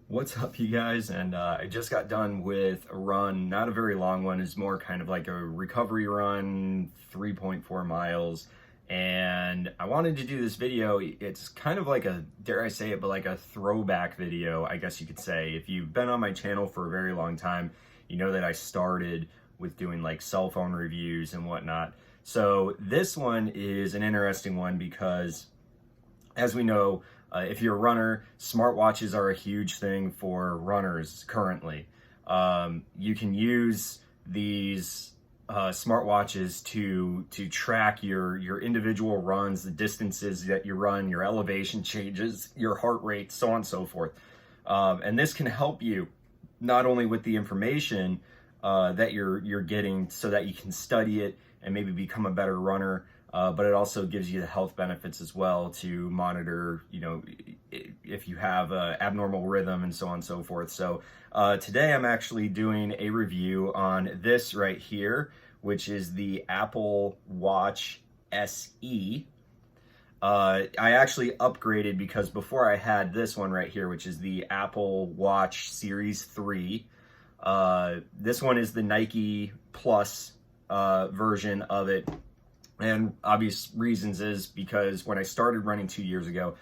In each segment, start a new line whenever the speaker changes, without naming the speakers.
What's up, you guys? And I just got done with a run, not a very long one. It's more kind of like a recovery run, 3.4 miles. And I wanted to do this video. It's kind of like a, dare I say it, but like a throwback video, I guess you could say. If you've been on my channel for a very long time, you know that I started with doing like cell phone reviews and whatnot. So this one is an interesting one because, as we know, if you're a runner, smartwatches are a huge thing for runners currently. You can use these smartwatches to track your individual runs, the distances that you run, your elevation changes, your heart rate, so on and so forth. And this can help you not only with the information that you're getting, so that you can study it and maybe become a better runner. But it also gives you the health benefits as well to monitor, if you have abnormal rhythm and so on and so forth. So today I'm actually doing a review on this right here, which is the Apple Watch SE. I actually upgraded because before I had this one right here, which is the Apple Watch Series 3. This one is the Nike Plus version of it. And obvious reasons is because when I started running 2 years ago,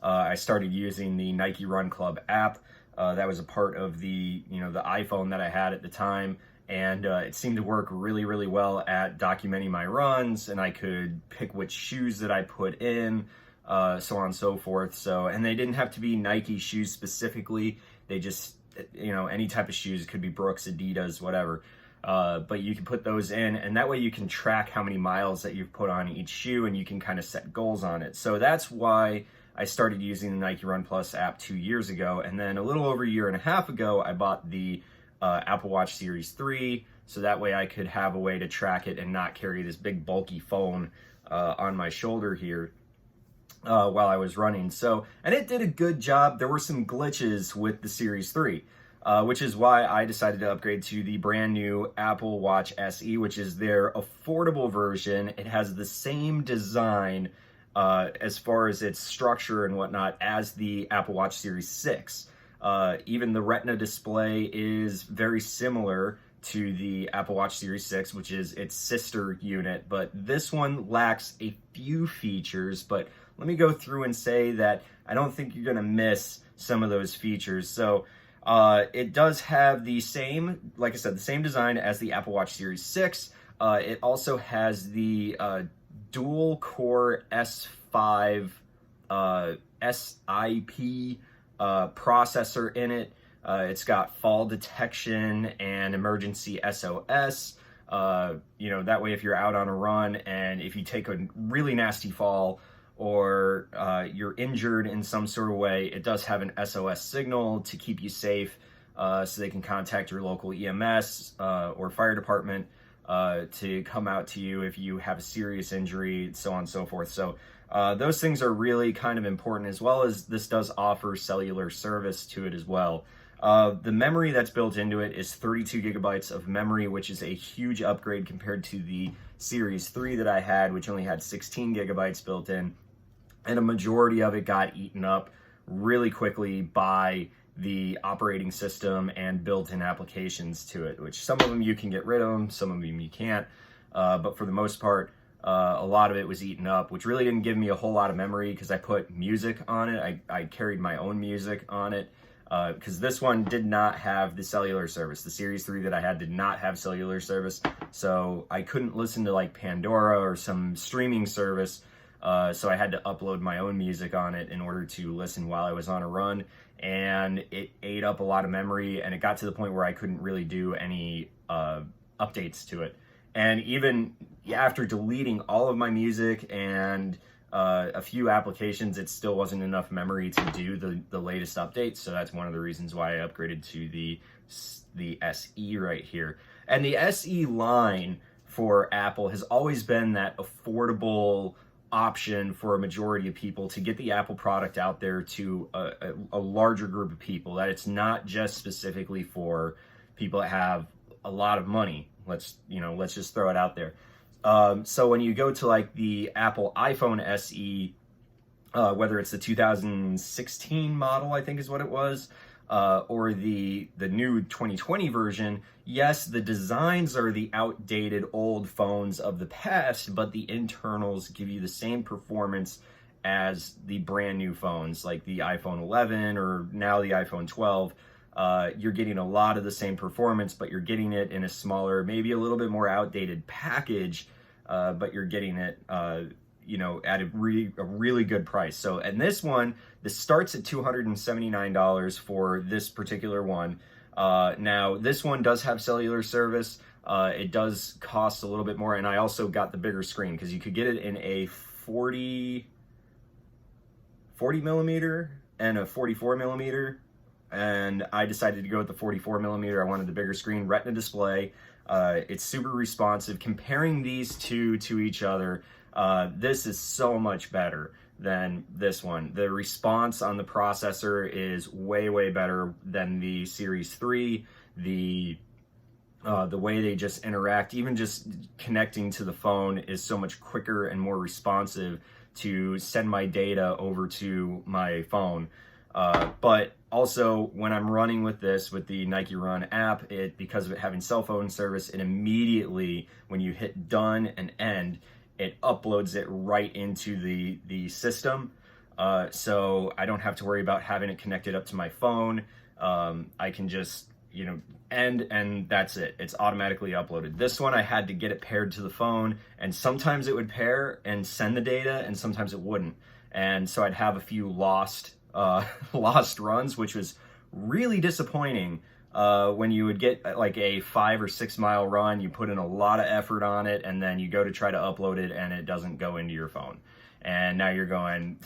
I started using the Nike Run Club app. That was a part of the iPhone that I had at the time, and it seemed to work really, really well at documenting my runs, and I could pick which shoes that I put in, so on and so forth. So, and they didn't have to be Nike shoes specifically. They just, any type of shoes. It could be Brooks, Adidas, whatever. But you can put those in, and that way you can track how many miles that you've put on each shoe, and you can kind of set goals on it. So that's why I started using the Nike Run Plus app 2 years ago. And then a little over a year and a half ago, I bought the Apple Watch Series 3, so that way I could have a way to track it and not carry this big bulky phone on my shoulder here while I was running. So, and it did a good job. There were some glitches with the Series 3. Which is why I decided to upgrade to the brand new Apple Watch SE, which is their affordable version. It has the same design as far as its structure and whatnot as the Apple Watch Series 6. Even the Retina display is very similar to the Apple Watch Series 6, which is its sister unit, but this one lacks a few features. But let me go through and say that I don't think you're going to miss some of those features. So it does have the same, like I said, the same design as the Apple Watch Series 6. It also has the dual core S5 SiP processor in it. It's got fall detection and emergency SOS. That way if you're out on a run and if you take a really nasty fall, or you're injured in some sort of way, it does have an SOS signal to keep you safe, so they can contact your local EMS or fire department to come out to you if you have a serious injury, so on and so forth. So those things are really kind of important, as well as this does offer cellular service to it as well. The memory that's built into it is 32 gigabytes of memory, which is a huge upgrade compared to the Series 3 that I had, which only had 16 gigabytes built in. And a majority of it got eaten up really quickly by the operating system and built-in applications to it, which some of them you can get rid of them, some of them you can't. But for the most part, a lot of it was eaten up, which really didn't give me a whole lot of memory because I put music on it. I carried my own music on it because this one did not have the cellular service. The Series 3 that I had did not have cellular service, so I couldn't listen to like Pandora or some streaming service. So I had to upload my own music on it in order to listen while I was on a run, and it ate up a lot of memory, and it got to the point where I couldn't really do any updates to it. And even after deleting all of my music and a few applications, it still wasn't enough memory to do the latest updates. So that's one of the reasons why I upgraded to the SE right here. And the SE line for Apple has always been that affordable option for a majority of people to get the Apple product out there to a larger group of people, that it's not just specifically for people that have a lot of money. Let's just throw it out there. So when you go to like the Apple iPhone SE, whether it's the 2016 model, I think is what it was, or the new 2020 version. Yes, the designs are the outdated old phones of the past, but the internals give you the same performance as the brand new phones, like the iPhone 11 or now the iPhone 12. You're getting a lot of the same performance, but you're getting it in a smaller, maybe a little bit more outdated package, but you're getting it at a really good price. So, and this one, this starts at $279 for this particular one. Now, this one does have cellular service. It does cost a little bit more, and I also got the bigger screen because you could get it in a 40 millimeter and a 44 millimeter. And I decided to go with the 44 millimeter. I wanted the bigger screen, Retina display. It's super responsive. Comparing these two to each other, this is so much better than this one. The response on the processor is way better than the Series 3. The way they just interact, even just connecting to the phone, is so much quicker and more responsive to send my data over to my phone. But also, when I'm running with this, with the Nike Run app, because of it having cell phone service, it immediately, when you hit done and end, it uploads it right into the system. So I don't have to worry about having it connected up to my phone. I can just, end, and that's it. It's automatically uploaded. This one, I had to get it paired to the phone, and sometimes it would pair and send the data, and sometimes it wouldn't. And so I'd have a few lost runs, which was really disappointing. When you would get like a 5 or 6 mile run, you put in a lot of effort on it, and then you go to try to upload it and it doesn't go into your phone. And now you're going,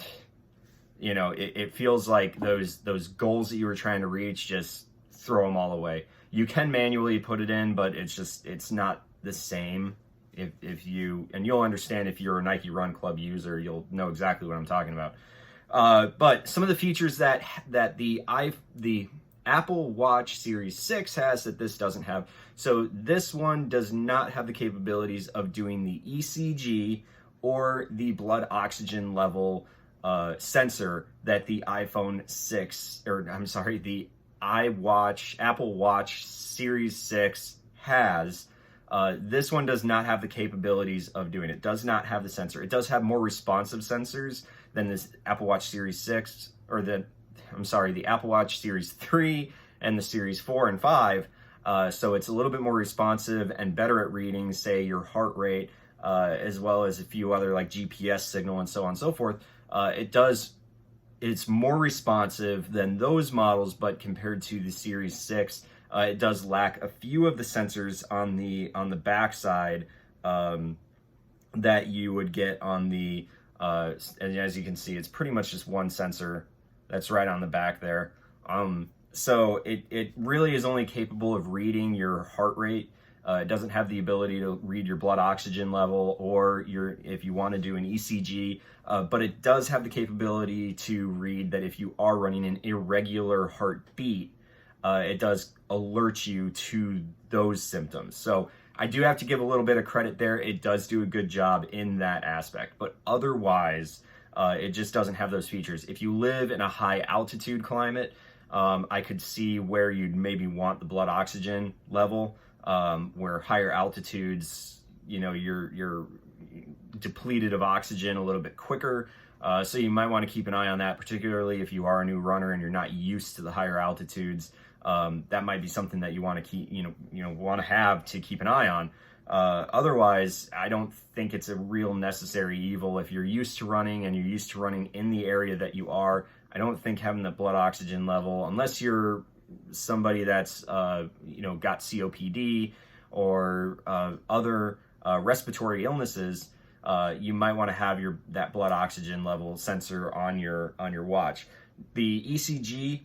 it feels like those goals that you were trying to reach, just throw them all away. You can manually put it in, but it's not the same. You'll understand if you're a Nike Run Club user, you'll know exactly what I'm talking about. But some of the features that the Apple Watch Series 6 has that this doesn't have. So this one does not have the capabilities of doing the ECG or the blood oxygen level sensor that the the Apple Watch Series 6 has. This one does not have the capabilities of doing it. Does not have the sensor. It does have more responsive sensors than this Apple Watch Series 6, or the Apple Watch Series 3 and the Series 4 and 5. So it's a little bit more responsive and better at reading, say, your heart rate, as well as a few other like GPS signal and so on and so forth. It's more responsive than those models, but compared to the Series 6, it does lack a few of the sensors on the back side that you would get on the and as you can see, it's pretty much just one sensor that's right on the back there. So it really is only capable of reading your heart rate. It doesn't have the ability to read your blood oxygen level or if you want to do an ECG, but it does have the capability to read that if you are running an irregular heartbeat, it does alert you to those symptoms. So I do have to give a little bit of credit there. It does do a good job in that aspect, but otherwise, it just doesn't have those features. If you live in a high altitude climate, I could see where you'd maybe want the blood oxygen level, where higher altitudes, you're depleted of oxygen a little bit quicker. So you might want to keep an eye on that, particularly if you are a new runner and you're not used to the higher altitudes. That might be something that you want to keep, want to have to keep an eye on. Otherwise, I don't think it's a real necessary evil. If you're used to running and you're used to running in the area that you are, I don't think having the blood oxygen level, unless you're somebody that's, got COPD or other respiratory illnesses, you might want to have that blood oxygen level sensor on your watch. The ECG,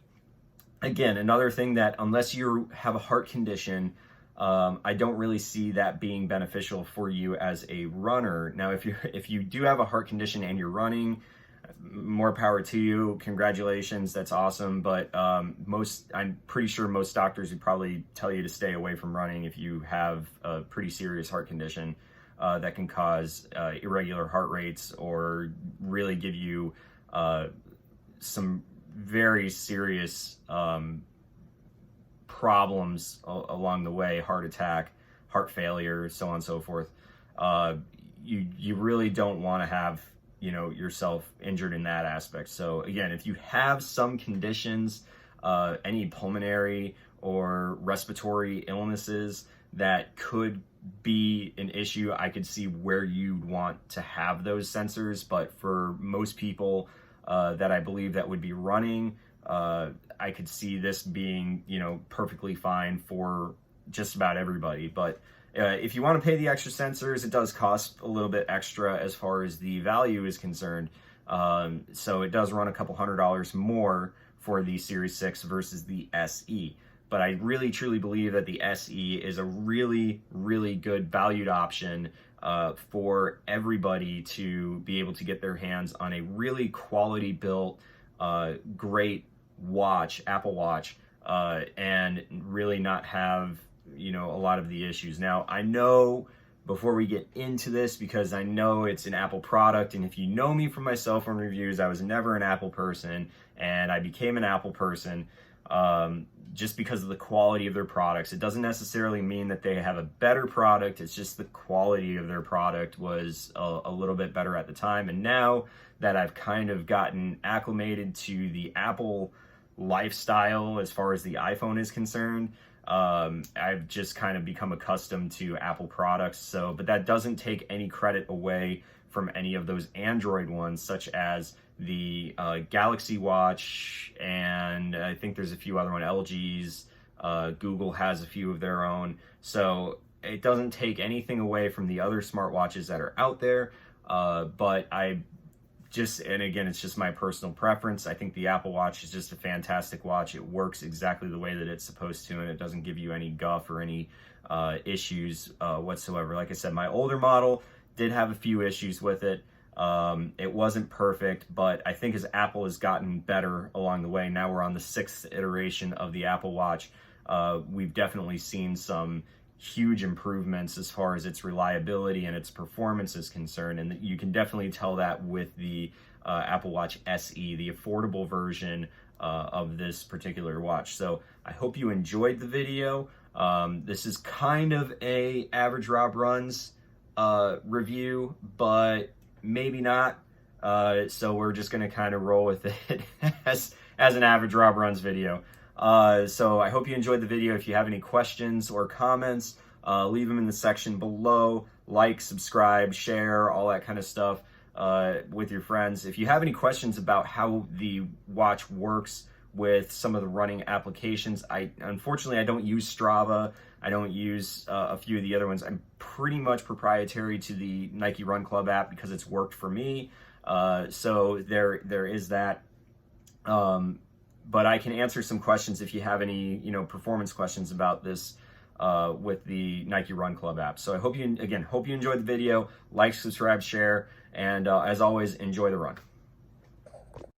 again, another thing that unless you have a heart condition, I don't really see that being beneficial for you as a runner. Now, if you do have a heart condition and you're running, more power to you. Congratulations, that's awesome. But I'm pretty sure most doctors would probably tell you to stay away from running if you have a pretty serious heart condition that can cause irregular heart rates or really give you some very serious problems along the way, heart attack, heart failure, so on and so forth. You really don't want to have, you know, yourself injured in that aspect. So again, if you have some conditions, any pulmonary or respiratory illnesses that could be an issue, I could see where you'd want to have those sensors. But for most people that I believe that would be running, I could see this being, you know, perfectly fine for just about everybody. But if you want to pay the extra sensors, it does cost a little bit extra as far as the value is concerned. So it does run a couple $100 more for the Series 6 versus the SE. But I really truly believe that the SE is a really, really good valued option for everybody to be able to get their hands on a really quality built, great watch, Apple Watch, and really not have, you know, a lot of the issues. Now, I know before we get into this, because I know it's an Apple product, and if you know me from my cell phone reviews, I was never an Apple person, and I became an Apple person just because of the quality of their products. It doesn't necessarily mean that they have a better product, it's just the quality of their product was a little bit better at the time. And now that I've kind of gotten acclimated to the Apple lifestyle as far as the iPhone is concerned, I've just kind of become accustomed to Apple products. So, but that doesn't take any credit away from any of those Android ones, such as the Galaxy Watch, and I think there's a few other ones, LG's, Google has a few of their own. So it doesn't take anything away from the other smartwatches that are out there, but and again, it's just my personal preference. I think the Apple Watch is just a fantastic watch. It works exactly the way that it's supposed to, and it doesn't give you any guff or any issues whatsoever. Like I said, my older model did have a few issues with it. It wasn't perfect, but I think as Apple has gotten better along the way, now we're on the 6th iteration of the Apple Watch, we've definitely seen some huge improvements as far as its reliability and its performance is concerned. And you can definitely tell that with the Apple Watch SE, the affordable version of this particular watch. So I hope you enjoyed the video. This is kind of a Average Rob Runs review, but maybe not. So we're just going to kind of roll with it as an Average Rob Runs video. So I hope you enjoyed the video. If you have any questions or comments, leave them in the section below. Like, subscribe, share, all that kind of stuff with your friends. If you have any questions about how the watch works with some of the running applications, unfortunately I don't use Strava. I don't use a few of the other ones. I'm pretty much proprietary to the Nike Run Club app because it's worked for me. So there is that. But I can answer some questions if you have any, you know, performance questions about this with the Nike Run Club app. So I hope you enjoyed the video. Like, subscribe, share, and as always, enjoy the run.